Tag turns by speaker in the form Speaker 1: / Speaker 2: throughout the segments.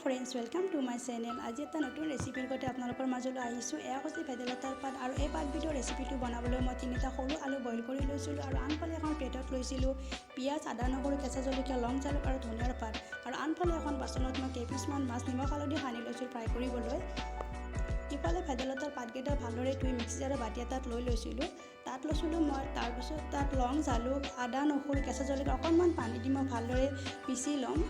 Speaker 1: Friends, welcome to my channel. আজি এটা নতুন ৰেচিপিৰ সৈতে আপোনালোকৰ মাজলৈ আহিছোঁ। এয়া হৈছে ভেদাইলতাৰ পাত আৰু এই পাতবিধৰ ৰেচিপিটো বনাবলৈ মই 3টা সৰু আলু বইল কৰি লৈছিলোঁ আৰু আনফালে এখন প্লেটত লৈছিলোঁ পিঁয়াজ, আদা, নহৰু, কেঁচা জলকীয়া, লং, জালুক আৰু ধনিয়াৰ পাত আৰু আনফালে এখন বাচনত মই কেইপিচমান মাছ নিমখ হালধি সানি লৈছোঁ ফ্ৰাই কৰিবলৈ। ইফালে ভেদাইলতাৰ পাতকেইটা ভালদৰে ধুই মিক্সি জাৰৰ বাতি এটাত লৈছিলোঁ। তাত লৈছিলোঁ মই তাৰপিছত তাত লং, জালুক, আদা, নহৰু, কেঁচা জলকীয়া অকণমান পানী দি মই ভালদৰে পিচি ল'ম।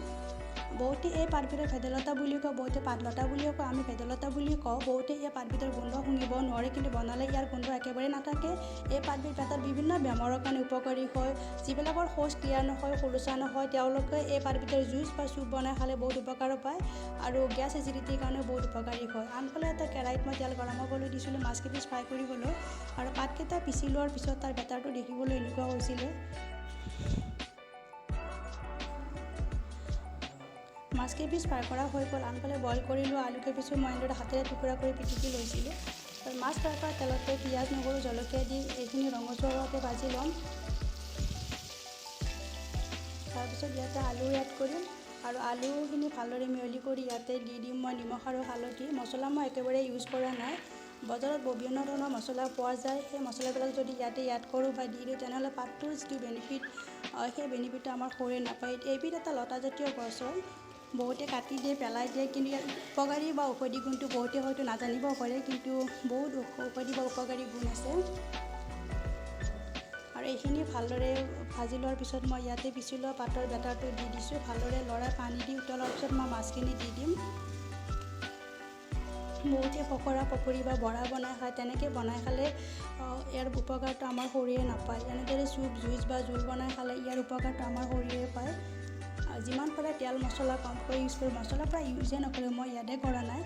Speaker 1: বহুতে এই পাতবিধৰ ভেদাইলতা বুলি কয়, বহুতে পাতলতা বুলিও কয়, আমি ভেদাইলতা বুলি কওঁ। বহুতে এই পাতবিধৰ গোন্ধ শুঙিব নোৱাৰে, কিন্তু বনালে ইয়াৰ গোন্ধ একেবাৰে নাথাকে। এই পাতবিধ পেটৰ বিভিন্ন বেমাৰৰ কাৰণে উপকাৰী হয়। যিবিলাকৰ শৌচ ক্লিয়াৰ নহয়, খোলোচা নহয়, তেওঁলোকে এই পাতবিধৰ জুচ বা চুপ বনাই খালে বহুত উপকাৰ পায় আৰু গেছ এচিডিটিৰ কাৰণেও বহুত উপকাৰী হয়। আনফালে এটা কেৰাহীত মই তেল গৰম হ'বলৈ দিছিলোঁ মাছকেইপিচ ফ্ৰাই কৰিবলৈ আৰু পাতকেইটা পিচি লোৱাৰ পিছত তাৰ বেটাৰটো দেখিবলৈ এনেকুৱা হৈছিলে। মাছকেইপিচ ফ্ৰাই কৰা হৈ গ'ল। আনফালে বইল কৰি লোৱা আলুকেইপিচো মই এনেদৰে হাতেৰে টুকুৰা কৰি পিটিকি লৈছিলোঁ আৰু মাছ ফ্ৰাই কৰা তেলতে পিঁয়াজ, নহৰু, জলকীয়া দি এইখিনি ৰঙচুৱা হোৱাকৈ ভাজি ল'ম। তাৰপিছত ইয়াতে আলু এড কৰিম আৰু আলুখিনি ভালদৰে মিহলি কৰি ইয়াতে দি দিম মই নিমখ আৰু হালধি। মছলা মই একেবাৰে ইউজ কৰা নাই। বজাৰত বিভিন্ন ধৰণৰ মছলা পোৱা যায়। সেই মছলাবিলাক যদি ইয়াতে এড কৰোঁ বা দি দিওঁ, তেনেহ'লে পাতটোৰ যিটো বেনিফিট সেই বেনিফিটটো আমাৰ শৰীৰে নাপায়। এইবিধ এটা লতাজাতীয় গছ হয়। বহুতে কাটি দিয়ে, পেলাই দিয়ে, কিন্তু ইয়াৰ উপকাৰী বা ঔষধি গুণটো বহুতে হয়তো নাজানিব পাৰে, কিন্তু বহুত ঔষধি বা উপকাৰী গুণ আছে। আৰু এইখিনি ভালদৰে ভাজি লোৱাৰ পিছত মই ইয়াতে পিচি লোৱা পাতৰ বেটাৰটো দি দিছোঁ। ভালদৰে লৰাই পানী দি উতলাৰ পিছত মই মাছখিনি দি দিম। বহুতে পকৰা, পকৰি বা বৰা বনাই খায়। তেনেকৈ বনাই খালে ইয়াৰ উপকাৰটো আমাৰ শৰীৰে নাপায়। এনেদৰে চুপ, জুইচ বা জোল বনাই খালে ইয়াৰ উপকাৰটো আমাৰ শৰীৰে পায়। যিমান পাৰে তেল মছলা কমকৈ ইউজ কৰোঁ। মছলা প্ৰায় ইউজেই নকৰোঁ, মই ইয়াতে কৰা নাই।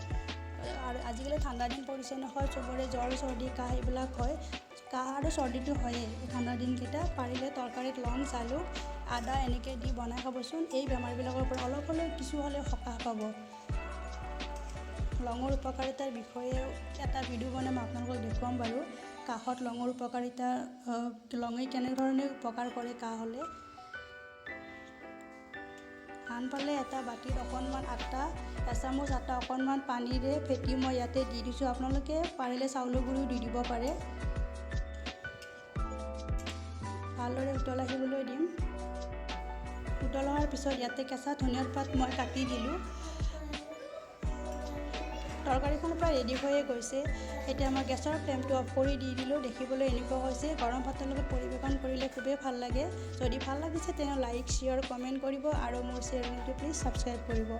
Speaker 1: আৰু আজিকালি ঠাণ্ডা দিন পৰিছে নহয়, চবৰে জ্বৰ, চৰ্দি, কাহ এইবিলাক হয়। কাহ আৰু চৰ্দিটো হয়েই ঠাণ্ডা দিনকেইটা। পাৰিলে তৰকাৰীত লং, জালুক, আদা এনেকৈ দি বনাই খাবচোন। এই বেমাৰবিলাকৰ পৰা অলপ হ'লেও কিছু হ'লেও সকাহ পাব। লঙৰ উপকাৰিতাৰ বিষয়ে এটা ভিডিঅ' বনাই মই আপোনালোকক দেখুৱাম বাৰু। কাহত লঙৰ উপকাৰিতা, লঙে কেনেধৰণে উপকাৰ কৰে কাহ হ'লে। আনফালে এটা বাতিত অকণমান এচামুচ আটা অকণমান পানীৰে ফেটি মই ইয়াতে দি দিছোঁ। আপোনালোকে পাৰিলে চাউলৰ গুড়িও দি দিব পাৰে। ভালদৰে উতল আহিবলৈ দিম। উতল অহাৰ পিছত ইয়াতে কেঁচা ধনিয়াৰ পাত মই কাটি দিলোঁ। তৰকাৰীখন প্ৰায় ৰেডি হৈয়ে গৈছে। এতিয়া মই গেছৰ ফ্লেমটো অফ কৰি দি দিলোঁ। দেখিবলৈ এনেকুৱা হৈছে। গৰম ভাতৰ লগত পৰিৱেশন কৰিলে খুবেই ভাল লাগে। যদি ভাল লাগিছে তেনেহ'লে লাইক, শ্বেয়াৰ, কমেণ্ট কৰিব আৰু মোৰ চেনেলটো প্লিজ ছাবস্ক্ৰাইব কৰিব।